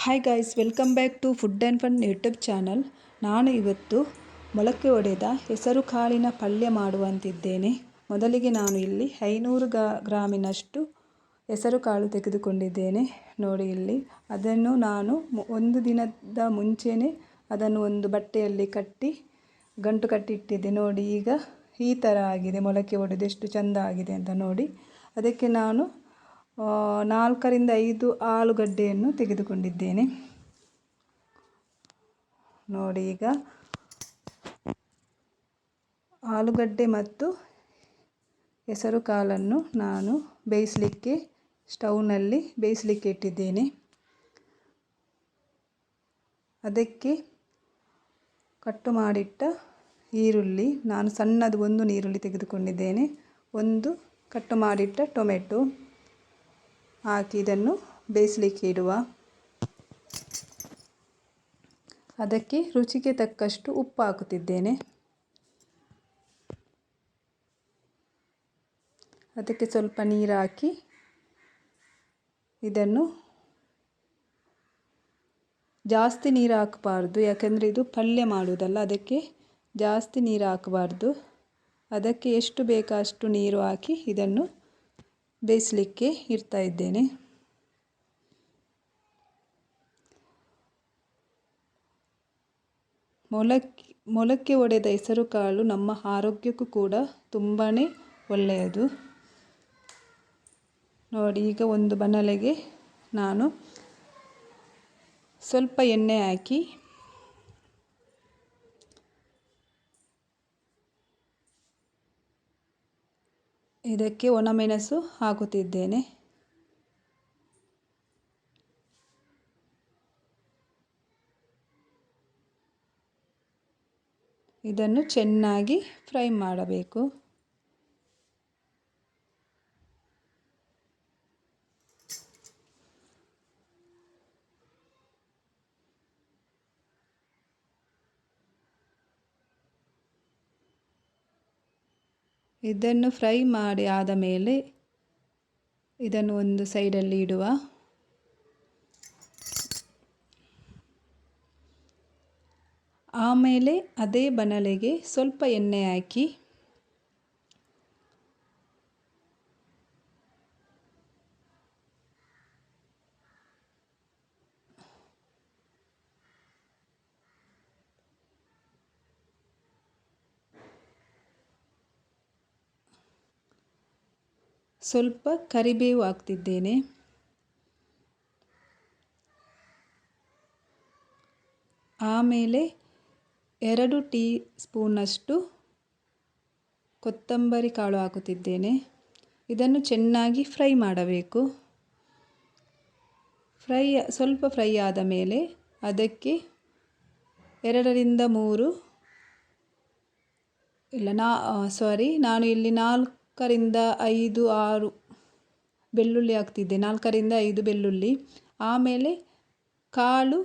Hi guys, welcome back to food and fun YouTube channel. ನಾನು ಇವತ್ತು ಮೊಳಕೆ ಒಡೆದ ಹೆಸರು ಕಾಳಿನ ಪಲ್ಯ ಮಾಡುವಂತಿದ್ದೇನೆ. ಮೊದಲಿಗೆ ನಾನು ಇಲ್ಲಿ 500 ಗ್ರಾಮಿನಷ್ಟು ಹೆಸರು ಕಾಳು ತೆಗೆದುಕೊಂಡಿದ್ದೇನೆ. ನೋಡಿ, ಇಲ್ಲಿ ಅದನ್ನು ನಾನು ಒಂದು ದಿನದ ಮುಂಚೆನೇ ಅದನ್ನು ಒಂದು ಬಟ್ಟೆಯಲ್ಲಿ ಕಟ್ಟಿ ಗಂಟು ಕಟ್ಟಿ ಇಟ್ಟಿದ್ದೆ. ನೋಡಿ, ಈಗ ಈ ಥರ ಆಗಿದೆ. ಮೊಳಕೆ ಒಡೆದು ಎಷ್ಟು ಚೆಂದ ಆಗಿದೆ ಅಂತ ನೋಡಿ. ಅದಕ್ಕೆ ನಾನು 4 ರಿಂದ 5 ಆಲೂಗಡ್ಡೆಯನ್ನು ತೆಗೆದುಕೊಂಡಿದ್ದೇನೆ. ನೋಡಿ, ಈಗ ಆಲೂಗಡ್ಡೆ ಮತ್ತು ಹೆಸರು ಕಾಳನ್ನು ನಾನು ಬೇಯಿಸಲಿಕ್ಕೆ ಸ್ಟವ್ನಲ್ಲಿ ಬೇಯಿಸಲಿಕ್ಕೆ ಇಟ್ಟಿದ್ದೇನೆ. ಅದಕ್ಕೆ ಕಟ್ಟು ಮಾಡಿಟ್ಟ ಈರುಳ್ಳಿ, ನಾನು ಸಣ್ಣದು ಒಂದು ಈರುಳ್ಳಿ ತೆಗೆದುಕೊಂಡಿದ್ದೇನೆ. ಒಂದು ಕಟ್ಟು ಮಾಡಿಟ್ಟ ಟೊಮೆಟೊ ಹಾಕಿ ಇದನ್ನು ಬೇಯಿಸಲಿಕ್ಕೆ ಇಡುವ. ಅದಕ್ಕೆ ರುಚಿಗೆ ತಕ್ಕಷ್ಟು ಉಪ್ಪು ಹಾಕುತ್ತಿದ್ದೇನೆ. ಅದಕ್ಕೆ ಸ್ವಲ್ಪ ನೀರು ಹಾಕಿ ಇದನ್ನು ಜಾಸ್ತಿ ನೀರು ಹಾಕಬಾರ್ದು, ಯಾಕೆಂದರೆ ಇದು ಪಲ್ಯ ಮಾಡುವುದಲ್ಲ. ಅದಕ್ಕೆ ಜಾಸ್ತಿ ನೀರು ಹಾಕಬಾರ್ದು. ಅದಕ್ಕೆ ಎಷ್ಟು ಬೇಕೋ ಅಷ್ಟು ನೀರು ಹಾಕಿ ಇದನ್ನು ಬೇಯಿಸಲಿಕ್ಕೆ ಇಡ್ತಾ ಇದ್ದೇನೆ. ಮೊಳಕೆ ಒಡೆದ ಹೆಸರು ಕಾಳು ನಮ್ಮ ಆರೋಗ್ಯಕ್ಕೂ ಕೂಡ ತುಂಬಾ ಒಳ್ಳೆಯದು. ನೋಡಿ, ಈಗ ಒಂದು ಬಾಣಲೆಗೆ ನಾನು ಸ್ವಲ್ಪ ಎಣ್ಣೆ ಹಾಕಿ ಇದಕ್ಕೆ ಒಣಮೆಣಸು ಹಾಕುತ್ತಿದ್ದೇನೆ. ಇದನ್ನು ಚೆನ್ನಾಗಿ ಫ್ರೈ ಮಾಡಬೇಕು. ಇದನ್ನು ಫ್ರೈ ಮಾಡಿ ಆದ ಮೇಲೆ ಇದನ್ನು ಒಂದು ಸೈಡಲ್ಲಿ ಇಡುವ. ಆಮೇಲೆ ಅದೇ ಬಾಣಲೆಗೆ ಸ್ವಲ್ಪ ಎಣ್ಣೆ ಹಾಕಿ ಸ್ವಲ್ಪ ಕರಿಬೇವು ಹಾಕ್ತಿದ್ದೇನೆ. ಆಮೇಲೆ 2 ಟೀ ಸ್ಪೂನಷ್ಟು ಕೊತ್ತಂಬರಿ ಕಾಳು ಹಾಕುತ್ತಿದ್ದೇನೆ. ಇದನ್ನು ಚೆನ್ನಾಗಿ ಫ್ರೈ ಮಾಡಬೇಕು. ಸ್ವಲ್ಪ ಫ್ರೈ ಆದ ಮೇಲೆ ಅದಕ್ಕೆ 2 ರಿಂದ 3 ನಾನು ಇಲ್ಲಿ 4 ರಿಂದ 5 6 ಬೆಳ್ಳುಳ್ಳಿ ಹಾಕ್ತಿದ್ದೆ. 4 ರಿಂದ 5 ಬೆಳ್ಳುಳ್ಳಿ, ಆಮೇಲೆ ಕಾಳು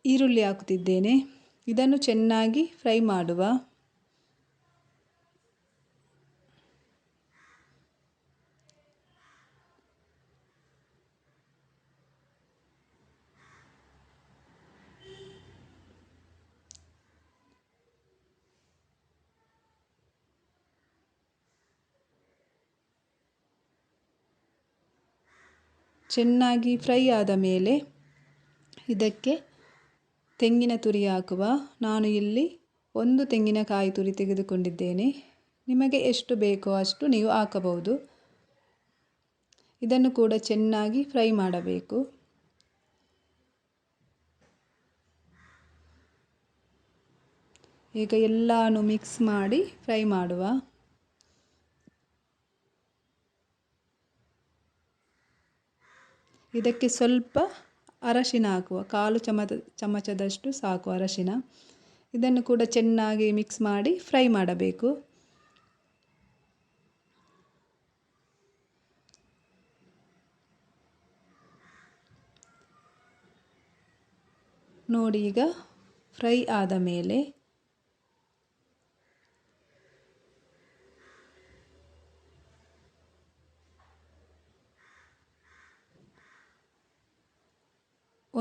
ಈರುಳ್ಳಿ ಹಾಕುತ್ತಿದ್ದೇನೆ. ಇದನ್ನು ಚೆನ್ನಾಗಿ ಫ್ರೈ ಮಾಡುವ. ಚೆನ್ನಾಗಿ ಫ್ರೈ ಆದ ಮೇಲೆ ಇದಕ್ಕೆ ತೆಂಗಿನ ತುರಿ ಹಾಕುವ. ನಾನು ಇಲ್ಲಿ 1 ತೆಂಗಿನಕಾಯಿ ತುರಿ ತೆಗೆದುಕೊಂಡಿದ್ದೇನೆ. ನಿಮಗೆ ಎಷ್ಟು ಬೇಕೋ ಅಷ್ಟು ನೀವು ಹಾಕಬಹುದು. ಇದನ್ನು ಕೂಡ ಚೆನ್ನಾಗಿ ಫ್ರೈ ಮಾಡಬೇಕು. ಈಗ ಎಲ್ಲಾನು ಮಿಕ್ಸ್ ಮಾಡಿ ಫ್ರೈ ಮಾಡುವ. ಇದಕ್ಕೆ ಸ್ವಲ್ಪ ಅರಶಿನ ಹಾಕುವ. 1/4 ಚಮಚದಷ್ಟು ಸಾಕು ಅರಶಿನ. ಇದನ್ನು ಕೂಡ ಚೆನ್ನಾಗಿ ಮಿಕ್ಸ್ ಮಾಡಿ ಫ್ರೈ ಮಾಡಬೇಕು. ನೋಡಿ, ಈಗ ಫ್ರೈ ಆದ ಮೇಲೆ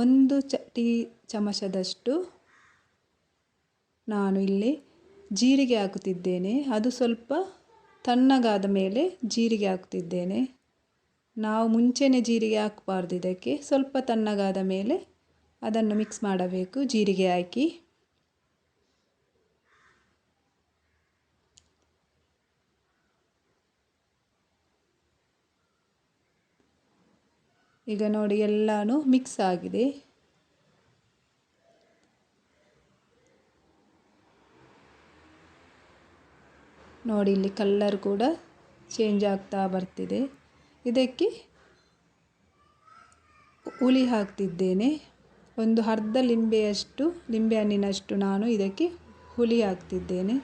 1 ಟೀ ಚಮಚದಷ್ಟು ನಾನು ಇಲ್ಲಿ ಜೀರಿಗೆ ಹಾಕುತ್ತಿದ್ದೇನೆ. ಅದು ಸ್ವಲ್ಪ ತಣ್ಣಗಾದ ಮೇಲೆ ಜೀರಿಗೆ ಹಾಕುತ್ತಿದ್ದೇನೆ. ನಾವು ಮುಂಚೆನೇ ಜೀರಿಗೆ ಹಾಕಬಾರ್ದು, ಇದಕ್ಕೆ ಸ್ವಲ್ಪ ತಣ್ಣಗಾದ ಮೇಲೆ ಅದನ್ನು ಮಿಕ್ಸ್ ಮಾಡಬೇಕು ಜೀರಿಗೆ ಹಾಕಿ. ಈಗ ನೋಡಿ ಎಲ್ಲಾನು ಮಿಕ್ಸ್ ಆಗಿದೆ. ನೋಡಿ ಇಲ್ಲಿ ಕಲರ್ ಕೂಡ ಚೇಂಜ್ ಆಗ್ತಾ ಬರ್ತಿದೆ. ಇದಕ್ಕೆ ಹುಳಿ ಹಾಕ್ತಿದ್ದೇನೆ. ಒಂದು ಅರ್ಧ ಲಿಂಬೆ ಹಣ್ಣಿನಷ್ಟು ನಾನು ಇದಕ್ಕೆ ಹುಳಿ ಹಾಕ್ತಿದ್ದೇನೆ.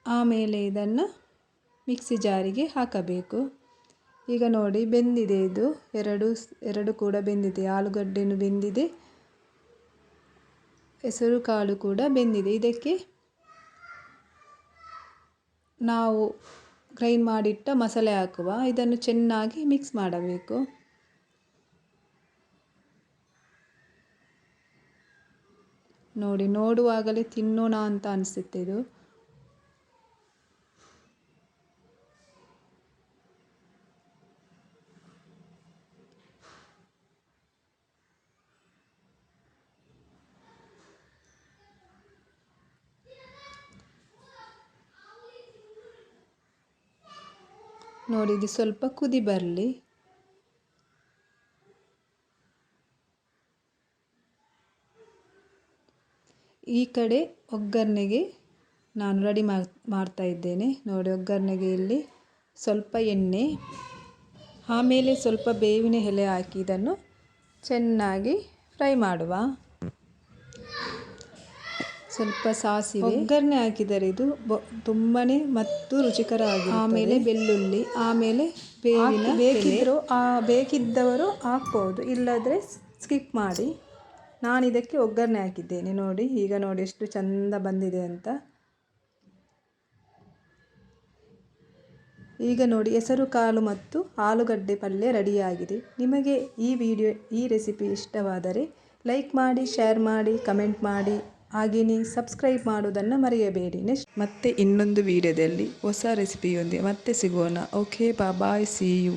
ಆಮೇಲೆ ಇದನ್ನು ಮಿಕ್ಸಿ ಜಾರಿಗೆ ಹಾಕಬೇಕು. ಈಗ ನೋಡಿ ಬೆಂದಿದೆ, ಇದು ಎರಡು ಕೂಡ ಬೆಂದಿದೆ. ಆಲೂಗಡ್ಡೆನೂ ಬೆಂದಿದೆ, ಹೆಸರು ಕಾಳು ಕೂಡ ಬೆಂದಿದೆ. ಇದಕ್ಕೆ ನಾವು ಗ್ರೈಂಡ್ ಮಾಡಿಟ್ಟ ಮಸಾಲೆ ಹಾಕುವ. ಇದನ್ನು ಚೆನ್ನಾಗಿ ಮಿಕ್ಸ್ ಮಾಡಬೇಕು. ನೋಡಿ, ನೋಡುವಾಗಲೇ ತಿನ್ನೋಣ ಅಂತ ಅನಿಸುತ್ತೆ ಇದು. ನೋಡಿ, ಇದು ಸ್ವಲ್ಪ ಕುದಿ ಬರಲಿ. ಈ ಕಡೆ ಒಗ್ಗರಣೆಗೆ ನಾನು ರೆಡಿ ಮಾಡ್ತಾ ಇದ್ದೇನೆ. ನೋಡಿ, ಒಗ್ಗರಣೆಗೆ ಇಲ್ಲಿ ಸ್ವಲ್ಪ ಎಣ್ಣೆ, ಆಮೇಲೆ ಸ್ವಲ್ಪ ಬೇವಿನ ಎಲೆ ಹಾಕಿ ಇದನ್ನು ಚೆನ್ನಾಗಿ ಫ್ರೈ ಮಾಡುವ. ಸ್ವಲ್ಪ ಸಾಸಿವೆ, ಒಗ್ಗರಣೆ ಹಾಕಿದರೆ ಇದು ತುಂಬನೇ ಮತ್ತು ರುಚಿಕರ ಆಗಿದೆ. ಆಮೇಲೆ ಬೆಳ್ಳುಳ್ಳಿ, ಆಮೇಲೆ ಬೇವಿನ ಬೇಕಿದ್ದವರು ಹಾಕ್ಬೋದು, ಇಲ್ಲದ್ರೆ ಸ್ಕಿಪ್ ಮಾಡಿ. ನಾನು ಇದಕ್ಕೆ ಒಗ್ಗರಣೆ ಹಾಕಿದ್ದೇನೆ. ನೋಡಿ, ಈಗ ನೋಡಿ ಎಷ್ಟು ಚಂದ ಬಂದಿದೆ ಅಂತ. ಈಗ ನೋಡಿ, ಹೆಸರು ಕಾಳು ಮತ್ತು ಆಲೂಗಡ್ಡೆ ಪಲ್ಯ ರೆಡಿಯಾಗಿದೆ. ನಿಮಗೆ ಈ ರೆಸಿಪಿ ಇಷ್ಟವಾದರೆ ಲೈಕ್ ಮಾಡಿ, ಶೇರ್ ಮಾಡಿ, ಕಮೆಂಟ್ ಮಾಡಿ, ಹಾಗೆಯೇ ಸಬ್ಸ್ಕ್ರೈಬ್ ಮಾಡೋದನ್ನು ಮರೆಯಬೇಡಿ. ಮತ್ತೆ ಇನ್ನೊಂದು ವಿಡಿಯೋದಲ್ಲಿ ಹೊಸ ರೆಸಿಪಿಯೊಂದಿಗೆ ಮತ್ತೆ ಸಿಗೋಣ. Okay, bye, see you.